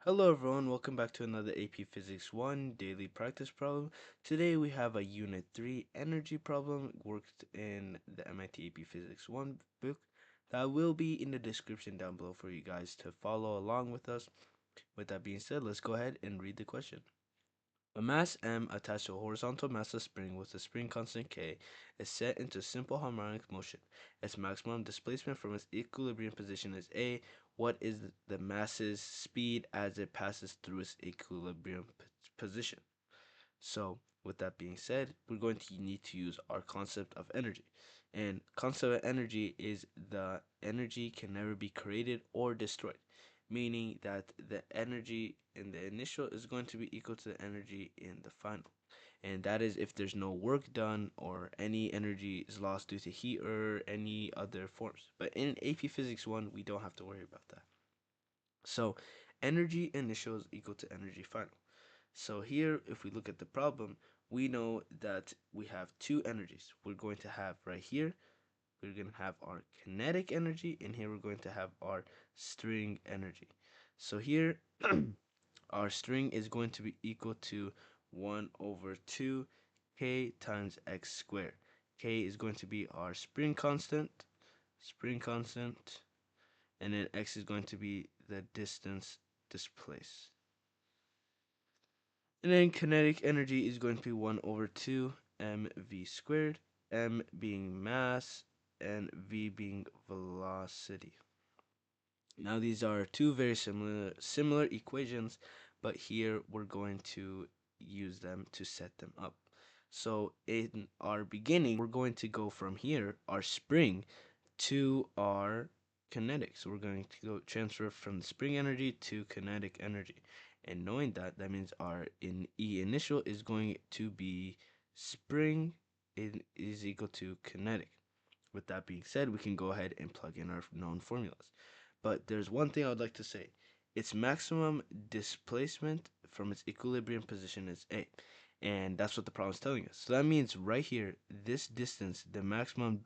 Hello everyone, welcome back to another AP Physics 1 daily practice problem. Today we have a Unit 3 energy problem worked in the MIT AP Physics 1 book that will be in the description down below for you guys to follow along with us. With that being said, let's go ahead and read the question. A mass m attached to a horizontal massless spring with a spring constant k is set into simple harmonic motion. Its maximum displacement from its equilibrium position is a. What is the mass's speed as it passes through its equilibrium position? So, with that being said, we're going to need to use our concept of energy. And concept of energy is the energy can never be created or destroyed, meaning that the energy in the initial is going to be equal to the energy in the final. And that is if there's no work done or any energy is lost due to heat or any other forms. But in AP Physics 1, we don't have to worry about that. So, energy initial is equal to energy final. So here, if we look at the problem, we know that we have two energies. We're going to have right here, we're going to have our kinetic energy, and here we're going to have our string energy. So here, our string is going to be equal to 1 over 2 k times x squared. K is going to be our spring constant, and then x is going to be the distance displaced. And then kinetic energy is going to be 1 over 2 mv squared, m being mass and v being velocity. Now these are two very similar equations, but here we're going to use them to set them up. So in our beginning, we're going to go from here, our spring, to our kinetic. So we're going to go transfer from the spring energy to kinetic energy. And knowing that, that means our E initial is going to be spring is equal to kinetic. With that being said, we can go ahead and plug in our known formulas. But there's one thing I would like to say. Its maximum displacement from its equilibrium position is A. And that's what the problem is telling us. So that means right here, this distance, the maximum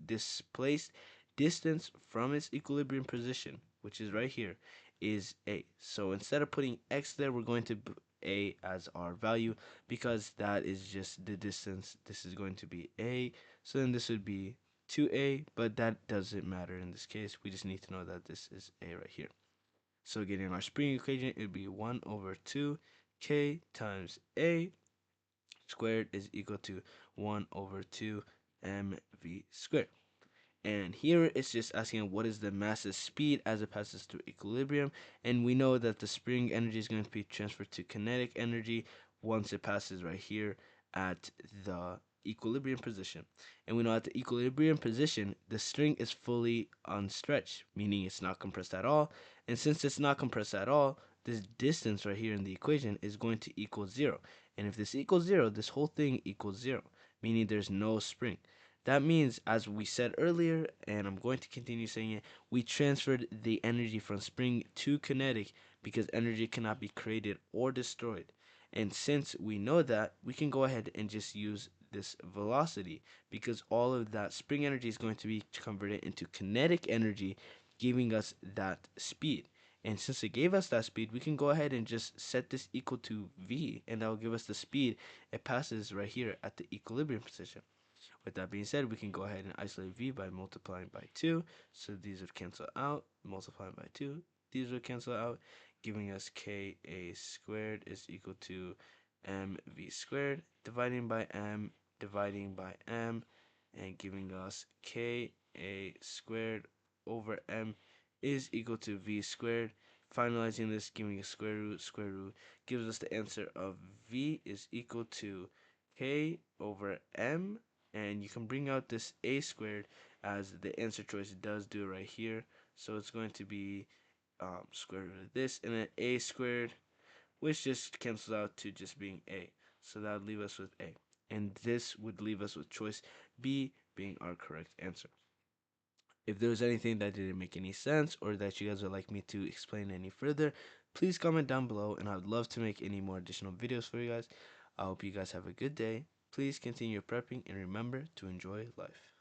displaced distance from its equilibrium position, which is right here, is A. So instead of putting X there, we're going to put A as our value because that is just the distance. This is going to be A. So then this would be 2A, but that doesn't matter in this case. We just need to know that this is A right here. So getting our spring equation, it would be 1 over 2 K times A squared is equal to 1 over 2 mv squared. And here it's just asking what is the mass's speed as it passes through equilibrium. And we know that the spring energy is going to be transferred to kinetic energy once it passes right here at the equilibrium position. And we know at the equilibrium position, the string is fully unstretched, meaning it's not compressed at all. And since it's not compressed at all, this distance right here in the equation is going to equal 0. And if this equals 0, this whole thing equals 0, meaning there's no spring. That means, as we said earlier, and I'm going to continue saying it, we transferred the energy from spring to kinetic because energy cannot be created or destroyed. And since we know that, we can go ahead and just use this velocity because all of that spring energy is going to be converted into kinetic energy, giving us that speed. And since it gave us that speed, we can go ahead and just set this equal to v, and that will give us the speed it passes right here at the equilibrium position. With that being said, we can go ahead and isolate v by multiplying by 2. So these would cancel out. Multiplying by 2, these would cancel out, giving us ka squared is equal to mv squared, dividing by m, and giving us ka squared over m is equal to v squared. Finalizing this, giving a square root gives us the answer of v is equal to k over m, and you can bring out this a squared as the answer choice does do right here. So it's going to be square root of this, and then a squared, which just cancels out to just being a. So that would leave us with a. And this would leave us with choice B being our correct answer. If there was anything that didn't make any sense or that you guys would like me to explain any further, please comment down below, and I would love to make any more additional videos for you guys. I hope you guys have a good day. Please continue prepping and remember to enjoy life.